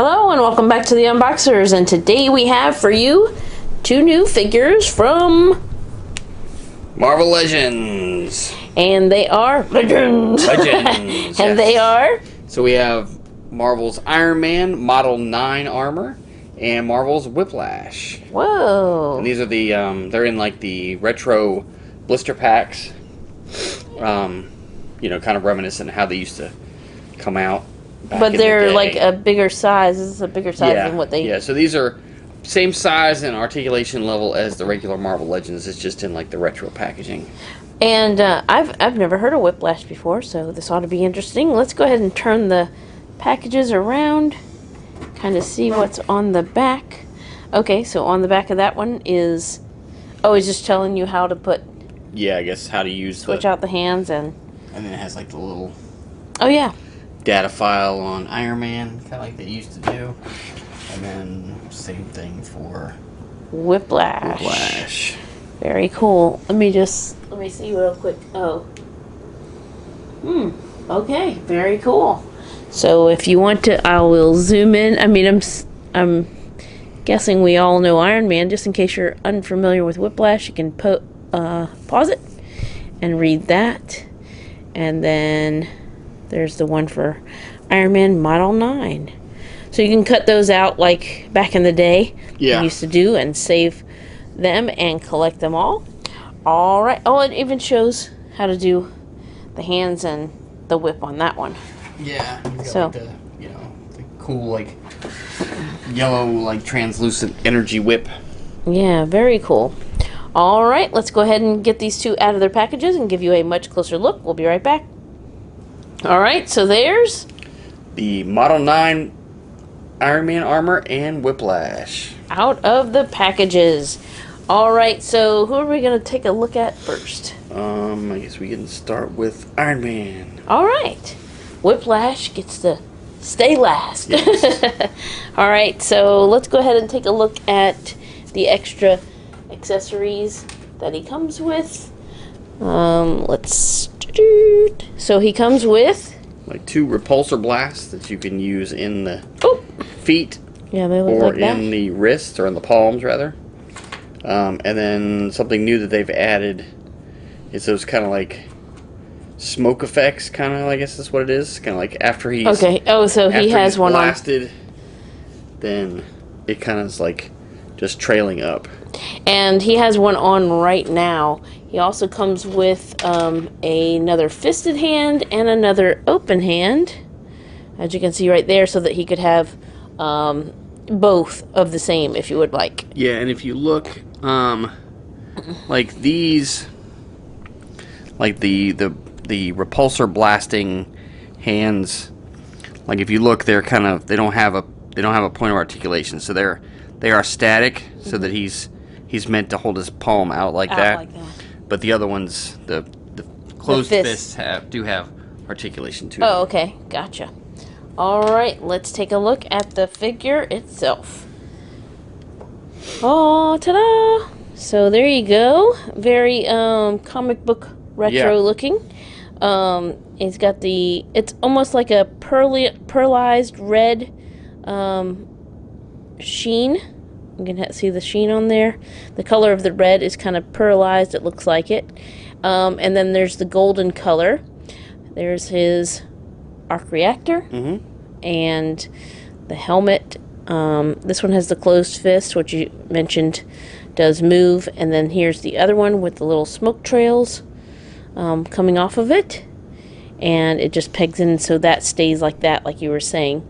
Hello and welcome back to the Unboxers, and today we have for you 2 new figures from Marvel Legends. And they are Legends. Legends. And they are? So we have Marvel's Iron Man Model 9 armor and Marvel's Whiplash. Whoa. And these are the they're in like the retro blister packs. You know, kind of reminiscent of how they used to come out. But they're like a bigger size. This is a bigger size than what they... Yeah, so these are same size and articulation level as the regular Marvel Legends. It's just in like the retro packaging. And I've never heard of Whiplash before, so this ought to be interesting. Let's go ahead and turn the packages around, kind of see what's on the back. Okay, so on the back of that one is... Oh, it's just telling you how to put... Yeah, I guess how to use switch out the hands and then it has like the little... Oh, yeah. Data file on Iron Man, kind of like they used to do. And then same thing for Whiplash. Very cool. Let me see real quick. Oh. Okay, very cool. So if you want to, I will zoom in. I mean, I'm guessing we all know Iron Man. Just in case you're unfamiliar with Whiplash, you can pause it and read that. And then there's the one for Iron Man Model 9. So you can cut those out like back in the day. Yeah. You used to do and save them and collect them all. Alright. Oh, it even shows how to do the hands and the whip on that one. Yeah. So, like the, you know, the cool like yellow like translucent energy whip. Yeah, very cool. Alright, let's go ahead and get these two out of their packages and give you a much closer look. We'll be right back. Alright, so there's the Model 9 Iron Man armor and Whiplash. Out of the packages. Alright, so who are we going to take a look at first? I guess we can start with Iron Man. Alright. Whiplash gets to stay last. Yes. Alright, so let's go ahead and take a look at the extra accessories that he comes with. So he comes with like 2 repulsor blasts that you can use in the feet. Yeah, they look or like that. in the wrists, or in the palms rather. And then something new that they've added is those kind of like smoke effects, kind of, I guess that's what it is. Kind of like after he's... Okay, oh, so he has one blasted, then it kind of is like just trailing up. And he has one on right now. He also comes with another fisted hand and another open hand, as you can see right there, so that he could have both of the same if you would like. Yeah, and if you look, like these, like the repulsor blasting hands, like if you look, they're kind of, they don't have a point of articulation, so they are static, so that he's meant to hold his palm out like that. But the other ones, the closed fists do have articulation too. Oh, okay, gotcha. Alright, let's take a look at the figure itself. Oh, ta-da! So there you go. Very comic book retro looking. It's got it's almost like a pearlized red sheen. You can see the sheen on there. The color of the red is kind of pearlized, it looks like it. And then there's the golden color. There's his arc reactor. And the helmet. This one has the closed fist, which you mentioned does move. And then here's the other one with the little smoke trails coming off of it. And it just pegs in, so that stays like that, like you were saying.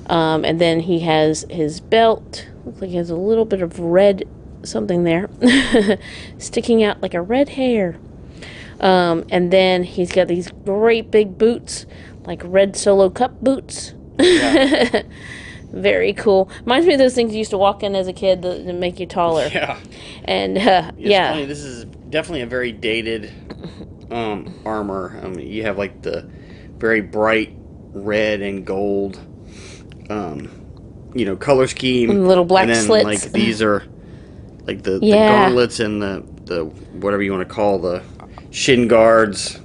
And then he has his belt. Looks like he has a little bit of red something there sticking out like a red hair. And then he's got these great big boots, like red Solo Cup boots. Yeah. Very cool. Reminds me of those things you used to walk in as a kid to make you taller. Yeah. And it's funny, this is definitely a very dated armor. I mean, you have like the very bright red and gold you know, color scheme, and little black and then, slits. like these are like the gauntlets and the whatever you want to call the shin guards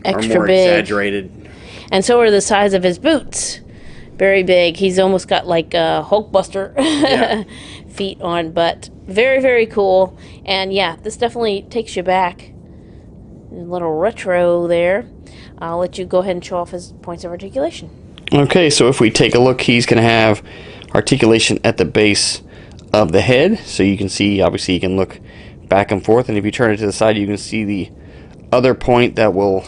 extra are more big. exaggerated. And so are the size of his boots. Very big. He's almost got like Hulkbuster Yeah. feet on, but very, very cool. And yeah, this definitely takes you back. A little retro there. I'll let you go ahead and show off his points of articulation. Okay, so if we take a look, he's going to have articulation at the base of the head. So you can see, obviously, you can look back and forth. And if you turn it to the side, you can see the other point that will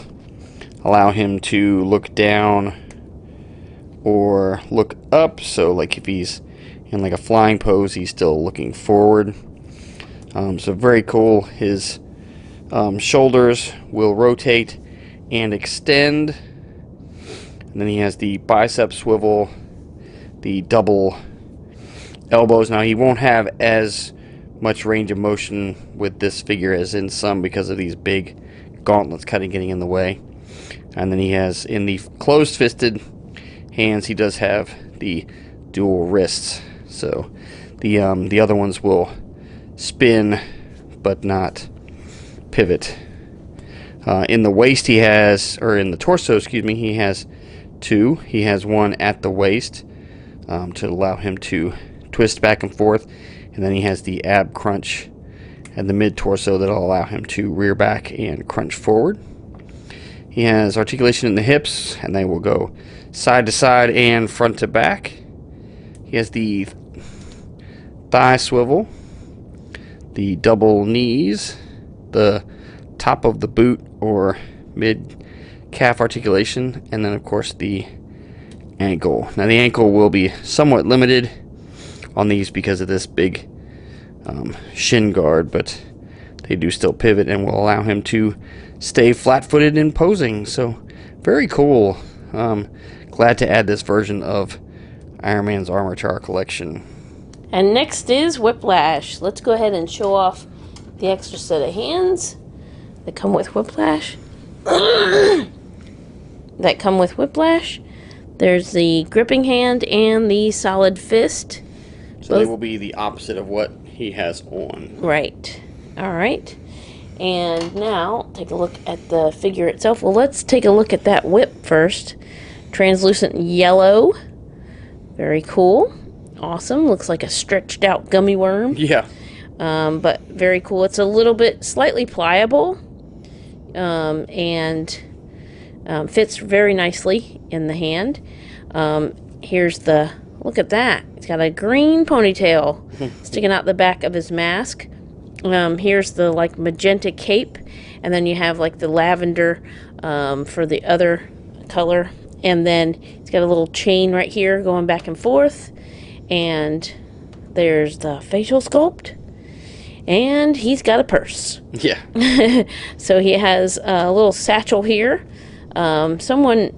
allow him to look down or look up. So like if he's in like a flying pose, he's still looking forward. So very cool. His shoulders will rotate and extend. And then he has the bicep swivel, the double elbows. Now he won't have as much range of motion with this figure as in some because of these big gauntlets kind of getting in the way. And then he has, in the closed fisted hands, he does have the dual wrists. So the other ones will spin but not pivot. In the waist he has, or in the torso, excuse me, he has two. He has one at the waist to allow him to twist back and forth, and then he has the ab crunch at the mid torso that will allow him to rear back and crunch forward. He has articulation in the hips, and they will go side to side and front to back. He has the thigh swivel, the double knees, the top of the boot or mid calf articulation, and then of course the ankle. Now the ankle will be somewhat limited on these because of this big shin guard, but they do still pivot and will allow him to stay flat-footed in posing. So very cool. Glad to add this version of Iron Man's armor to our collection. And next is Whiplash. Let's go ahead and show off the extra set of hands that come with Whiplash. There's the gripping hand and the solid fist. So they will be the opposite of what he has on. Right. All right. And now take a look at the figure itself. Well, let's take a look at that whip first. Translucent yellow. Very cool. Awesome. Looks like a stretched out gummy worm. Yeah. But very cool. It's a little bit slightly pliable. And fits very nicely in the hand. Here's the, look at that. He's got a green ponytail sticking out the back of his mask. Here's the like magenta cape, and then you have like the lavender for the other color, and then he's got a little chain right here going back and forth, and there's the facial sculpt, and he's got a purse. Yeah. So he has a little satchel here. Someone,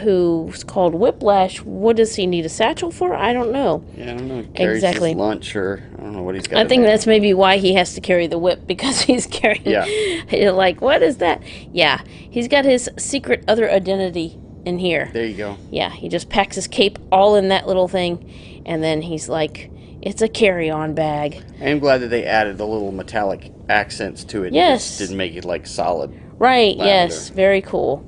who's called Whiplash, what does he need a satchel for? I don't know. Yeah, I don't know. Carries exactly. his lunch, or I don't know what he's got. I think that's maybe why he has to carry the whip, because he's carrying. Yeah. You're like, what is that? Yeah, he's got his secret other identity in here. There you go. Yeah, he just packs his cape all in that little thing, and then he's like, it's a carry-on bag. I am glad that they added the little metallic accents to it. Yes. It just didn't make it like solid. Right, lavender. yes, very cool.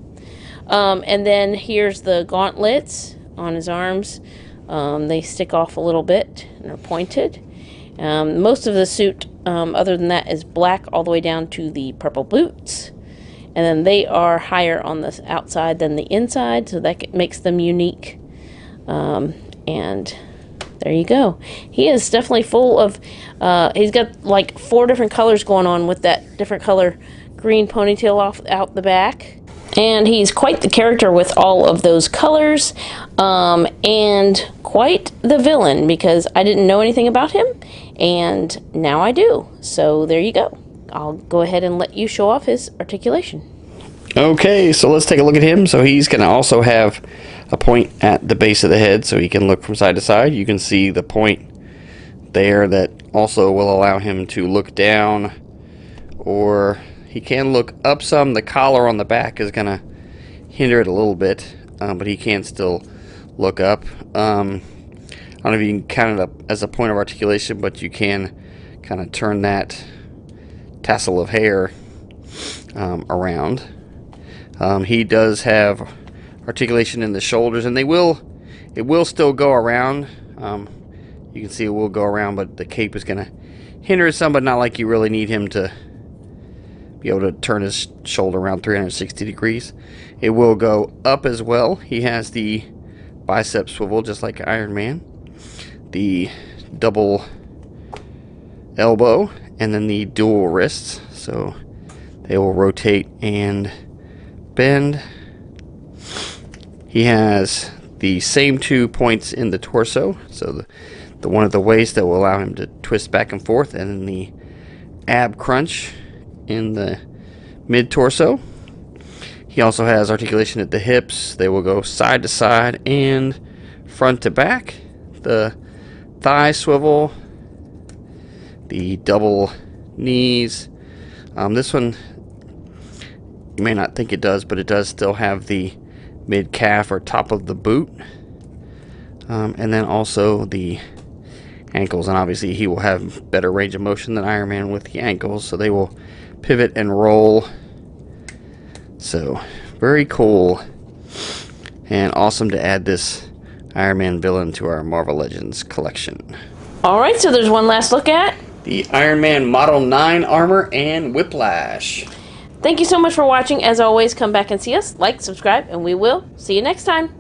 And then here's the gauntlets on his arms. They stick off a little bit and are pointed. Most of the suit, other than that, is black all the way down to the purple boots. And then they are higher on the outside than the inside, so that makes them unique. And there you go. He is definitely full of, he's got like 4 different colors going on with that different color green ponytail out the back. And he's quite the character with all of those colors, and quite the villain, because I didn't know anything about him, and now I do. So there you go. I'll go ahead and let you show off his articulation. Okay, so let's take a look at him. So he's going to also have a point at the base of the head, so he can look from side to side. You can see the point there that also will allow him to look down, or he can look up some. The collar on the back is going to hinder it a little bit, but he can still look up. I don't know if you can count it up as a point of articulation, but you can kind of turn that tassel of hair around. He does have articulation in the shoulders, and they will It will still go around. You can see it will go around, but the cape is going to hinder some, but not like you really need him to be able to turn his shoulder around 360 degrees. It will go up as well. He has the bicep swivel just like Iron Man, the double elbow, and then the dual wrists, so they will rotate and bend. He has the same 2 points in the torso, so the one at the waist that will allow him to twist back and forth, and then the ab crunch in the mid torso. He also has articulation at the hips. They will go side to side and front to back. The thigh swivel, the double knees. This one, you may not think it does, but it does still have the mid calf or top of the boot. And then also the ankles, and obviously he will have better range of motion than Iron Man with the ankles, so they will pivot and roll. So very cool and awesome to add this Iron Man villain to our Marvel Legends collection. Alright, so there's one last look at the Iron Man Model 9 armor and Whiplash. Thank you so much for watching. As always, come back and see us, like, subscribe, and we will see you next time.